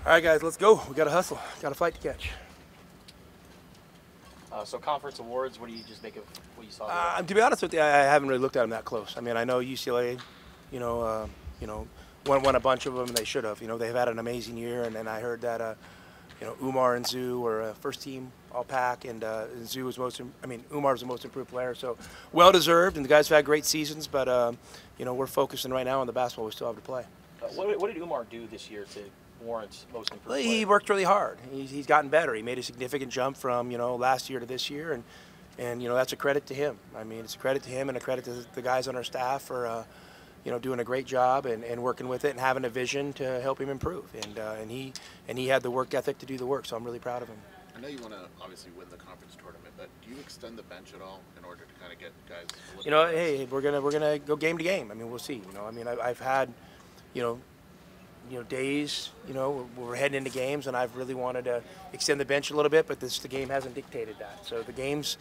All right, guys, let's go. We got to hustle. Got a fight to catch. So conference awards, what do you just make of what you saw? To be honest with you, I haven't really looked at them that close. I mean, I know UCLA, won a bunch of them, and they should have. They've had an amazing year, and then I heard that, Umar and Zoo were first team All-Pac, and Zoo was Umar was the most improved player, so well deserved. And the guys have had great seasons, but we're focusing right now on the basketball we still have to play. What did Umar do this year to warrant most improved player? He worked really hard. He's gotten better. He made a significant jump from last year to this year, and that's a credit to him. I mean, it's a credit to him and a credit to the guys on our staff for doing a great job and working with it and having a vision to help him improve. And he had the work ethic to do the work. So I'm really proud of him. I know you want to obviously win the conference tournament, but do you extend the bench at all in order to kind of get guys? Hey, we're gonna go game to game. I mean, we'll see. I've had days, we're heading into games, and I've really wanted to extend the bench a little bit, but the game hasn't dictated that. So the games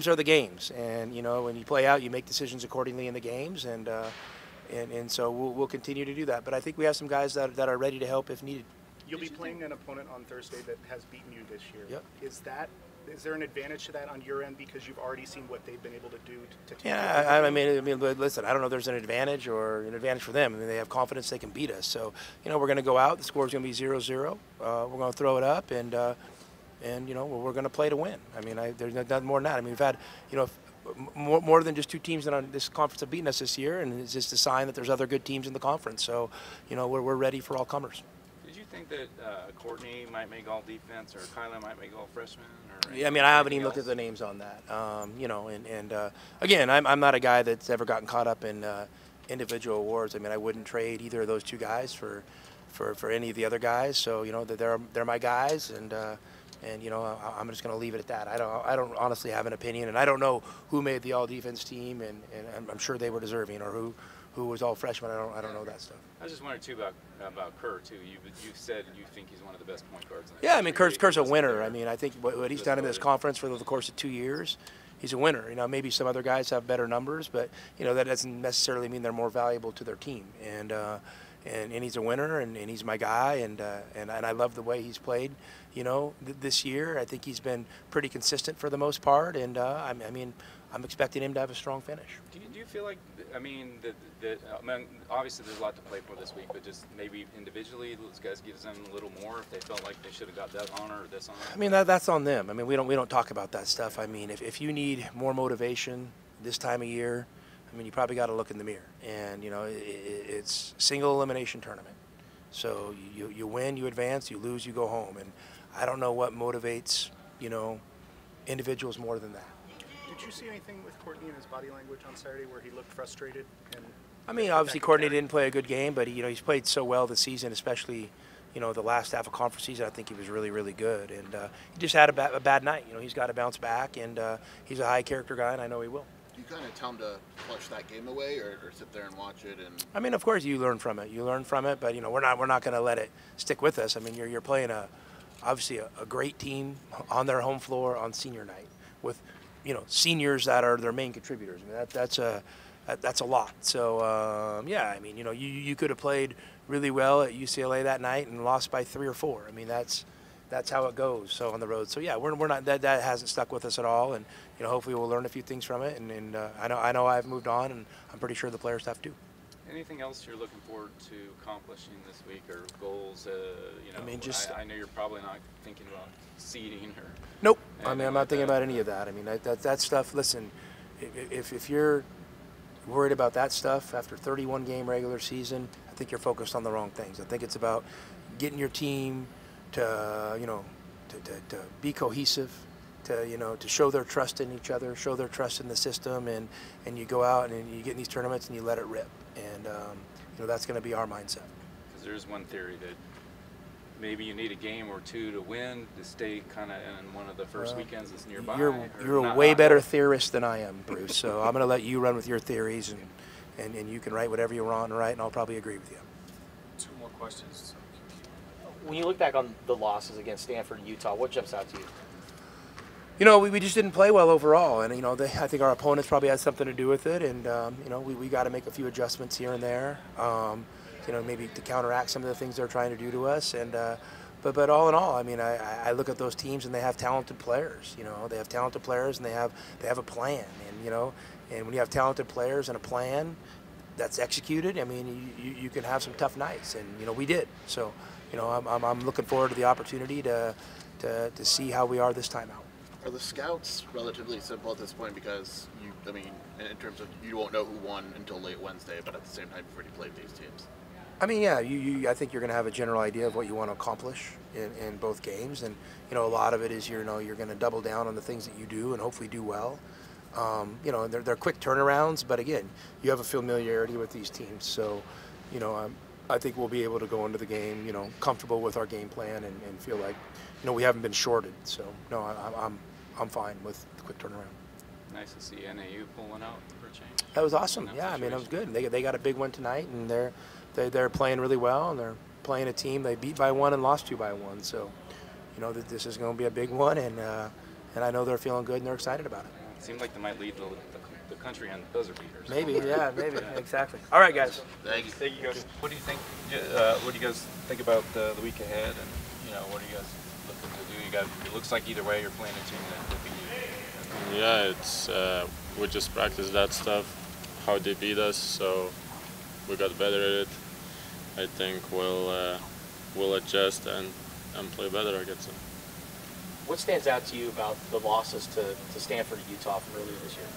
are the games, and when you play out, you make decisions accordingly in the games, and so we'll continue to do that. But I think we have some guys that are ready to help if needed. You'll be playing an opponent on Thursday that has beaten you this year. Yep. Is there an advantage to that on your end because you've already seen what they've been able to do to take? Yeah, I mean, listen, I don't know if there's an advantage or an advantage for them. I mean, they have confidence they can beat us. So, we're going to go out. The score's going to be 0-0. We're going to throw it up, and we're going to play to win. I mean, there's nothing more than that. I mean, we've had, more than just two teams that on this conference have beaten us this year, and it's just a sign that there's other good teams in the conference. So, we're ready for all comers. Did you think that Courtney might make all defense or Kyla might make all freshman? Yeah, I mean, I haven't even looked at the names on that. Again, I'm not a guy that's ever gotten caught up in individual awards. I mean, I wouldn't trade either of those two guys for any of the other guys. So they're my guys, and I'm just going to leave it at that. I don't honestly have an opinion, and I don't know who made the all defense team, and I'm sure they were deserving, or who was all freshmen. I don't know that stuff. I was just wondering too about Kerr too. You said you think he's one of the best point guards. Yeah, I mean, Kerr's a winner. I mean, I think what he's done in this conference for the course of 2 years, he's a winner. Maybe some other guys have better numbers, but that doesn't necessarily mean they're more valuable to their team. And he's a winner, and he's my guy, and I love the way he's played. This year, I think he's been pretty consistent for the most part, and I'm expecting him to have a strong finish. Do you feel like, obviously there's a lot to play for this week, but just maybe individually, those guys gives them a little more if they felt like they should have got that honor or this honor? I mean, that's on them. I mean, we don't talk about that stuff. I mean, if you need more motivation this time of year, I mean, you probably got to look in the mirror. And it's single elimination tournament. So you win, you advance, you lose, you go home. And I don't know what motivates individuals more than that. Did you see anything with Courtney and his body language on Saturday where he looked frustrated? I mean, obviously Courtney didn't play a good game, but he's played so well this season, especially the last half of conference season. I think he was really, really good, and he just had a bad night. He's got to bounce back, and he's a high character guy, and I know he will. Do you kind of tell him to flush that game away, or sit there and watch it? And I mean, of course you learn from it. But we're not going to let it stick with us. I mean, you're playing obviously a great team on their home floor on senior night with seniors that are their main contributors. I mean, that's a lot. So yeah, I mean, you could have played really well at UCLA that night and lost by 3 or 4. I mean, that's how it goes. So on the road. So yeah, we're not that hasn't stuck with us at all. And hopefully we'll learn a few things from it. And I know I've moved on, and I'm pretty sure the players have too. Anything else you're looking forward to accomplishing this week, or goals? I mean, I know you're probably not thinking about seeding or. Nope. I mean, I'm not thinking about any of that. I mean, that stuff. Listen, if you're worried about that stuff after 31 game regular season, I think you're focused on the wrong things. I think it's about getting your team to to be cohesive, to show their trust in each other, show their trust in the system, and you go out and you get in these tournaments and you let it rip. And that's going to be our mindset. Because there's one theory that maybe you need a game or two to win to stay kind of in one of the first weekends that's nearby. You're a way better theorist than I am, Bruce. So I'm going to let you run with your theories, and you can write whatever you want to write, and I'll probably agree with you. 2 more questions. When you look back on the losses against Stanford and Utah, what jumps out to you? We just didn't play well overall, and I think our opponents probably had something to do with it, and we got to make a few adjustments here and there. maybe to counteract some of the things they're trying to do to us. And but all in all, I mean, I look at those teams and they have talented players. They have talented players and they have a plan. And when you have talented players and a plan that's executed, I mean, you can have some tough nights, and we did. So, I'm looking forward to the opportunity to see how we are this time out. Are the scouts relatively simple at this point because in terms of you won't know who won until late Wednesday, but at the same time you've already played these teams? I mean, yeah, I think you're going to have a general idea of what you want to accomplish in both games, and a lot of it is you're going to double down on the things that you do and hopefully do well. They're quick turnarounds, but again, you have a familiarity with these teams, so I think we'll be able to go into the game, comfortable with our game plan and feel like we haven't been shorted. So no, I'm fine with the quick turnaround. Nice to see NAU pulling out for a change. That was awesome. Yeah, I mean, it was good. They got a big one tonight, and they're playing really well, and they're playing a team they beat by 1 and lost 2 by 1. So, this is going to be a big one, and I know they're feeling good and they're excited about it. It seemed like they might lead the country on buzzer beaters. Maybe, yeah, maybe, exactly. All right, guys. Thank you. Thank you, guys. What do you think? What do you guys think about the week ahead? And what are you guys looking to do? It looks like either way you're playing a team that beat you. Yeah, it's we just practice that stuff, how they beat us, so we got better at it. I think we'll adjust and play better against them. What stands out to you about the losses to Stanford and Utah from earlier this year?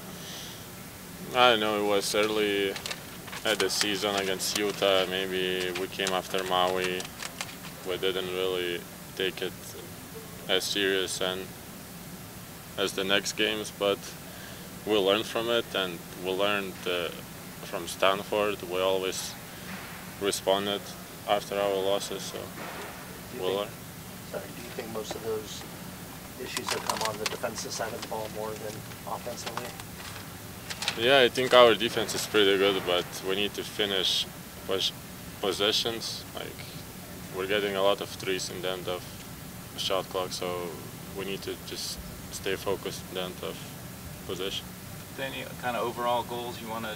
I don't know, it was early at the season against Utah. Maybe we came after Maui. We didn't really take it as serious and as the next games, but we learned from it, and we learned from Stanford. We always responded after our losses, so we'll learn. Sorry, do you think most of those issues have come on the defensive side of the ball more than offensively? Yeah, I think our defense is pretty good, but we need to finish possessions. Like, we're getting a lot of threes in the end of the shot clock, so we need to just stay focused in the end of possession. Any kind of overall goals you want to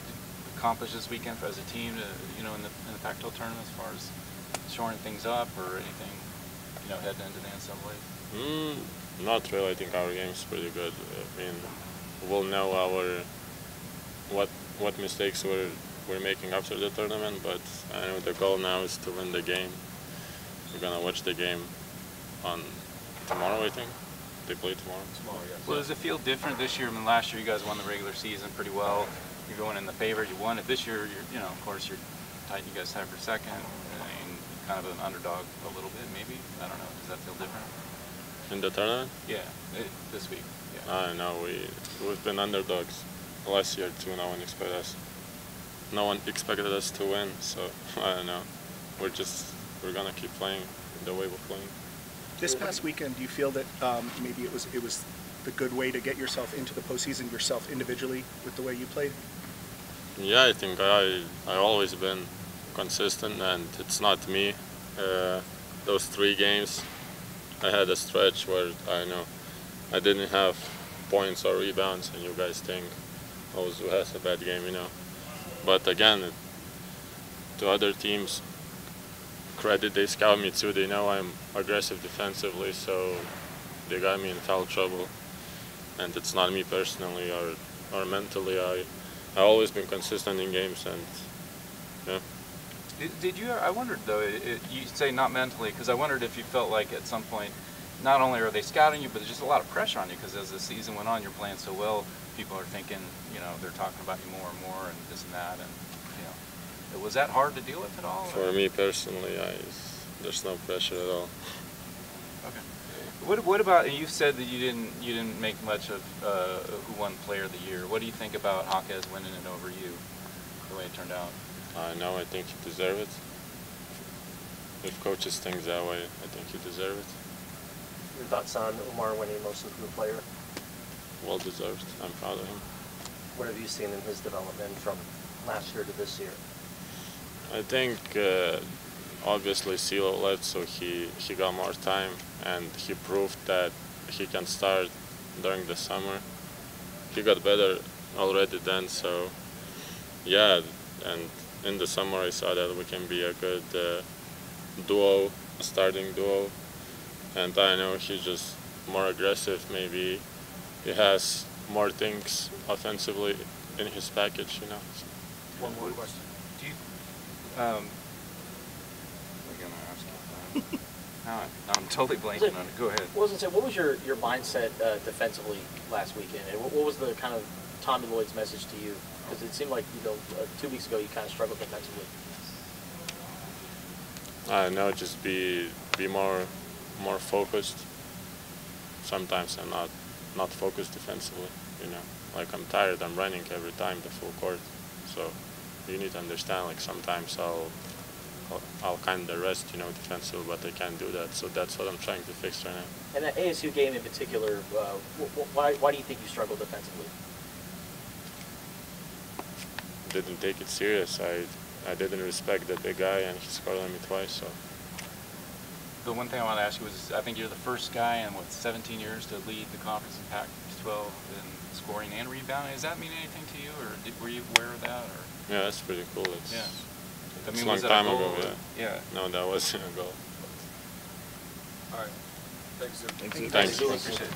accomplish this weekend as a team, in the Pac-12 tournament, as far as shoring things up or anything, heading into the NCAA? Not really. I think our game is pretty good. I mean, we'll know what mistakes we're making after the tournament, but I know the goal now is to win the game. We're gonna watch the game on tomorrow, I think. They play tomorrow. Yes. Well, does it feel different this year? I mean, last year you guys won the regular season pretty well. You're going in the favorite. You won it. This year, of course, you're tight. You guys tied for second. I mean, kind of an underdog a little bit, maybe. I don't know. Does that feel different? In the tournament? Yeah, this week. Yeah. I don't know. We've been underdogs last year too. No one expected us to win. So I don't know. We're gonna keep playing the way we're playing. This past weekend, do you feel that maybe it was the good way to get yourself into the postseason yourself individually with the way you played? Yeah, I think I always been consistent, and it's not me. Those 3 games, I had a stretch where I didn't have points or rebounds, and you guys think, oh, Zoo has a bad game, But again, to other teams, credit, they scout me too. They know I'm aggressive defensively, so they got me in foul trouble. And it's not me personally or mentally. I always been consistent in games, and yeah. Did you? I wondered though. You say not mentally, because I wondered if you felt like at some point, not only are they scouting you, but there's just a lot of pressure on you, because as the season went on, you're playing so well. People are thinking, they're talking about you more and more, and this and that, and was that hard to deal with at all? For me personally, there's no pressure at all. Okay. What about, you said that you didn't make much of who won Player of the Year. What do you think about Jaquez winning it over you, the way it turned out? No, I think you deserve it. If coaches think that way, I think you deserve it. Your thoughts on Omar winning Most Improved Player? Well deserved. I'm proud of him. What have you seen in his development from last year to this year? I think obviously CeeLo left, so he got more time, and he proved that he can start during the summer. He got better already then, so yeah, and in the summer I saw that we can be a good duo, a starting duo, and I know he's just more aggressive. Maybe he has more things offensively in his package, you know. One more question. Do you, I'm gonna ask you. Now I'm totally blanking on it. Go ahead. What was your mindset defensively last weekend? And what was the kind of Tommy Lloyd's message to you? Because it seemed like 2 weeks ago you kind of struggled defensively. I don't know, just be more focused. Sometimes I'm not focused defensively, you know. Like I'm tired, I'm running every time the full court. So you need to understand, like sometimes I'll kind of rest, you know, defensively, but I can't do that. So that's what I'm trying to fix right now. And that ASU game in particular, why do you think you struggled defensively? Didn't take it serious. I didn't respect the big guy, and he scored on me twice. So The one thing I want to ask you was, I think you're the first guy in 17 years to lead the conference in Pac-12 in scoring and rebounding. Does that mean anything to you, or were you aware of that? Or? yeah, that's pretty cool. It's I it's mean, a long was that time a goal? ago. Yeah. Yeah. No, that wasn't a goal. All right. Thanks, sir. Thanks. Thanks. Appreciate it.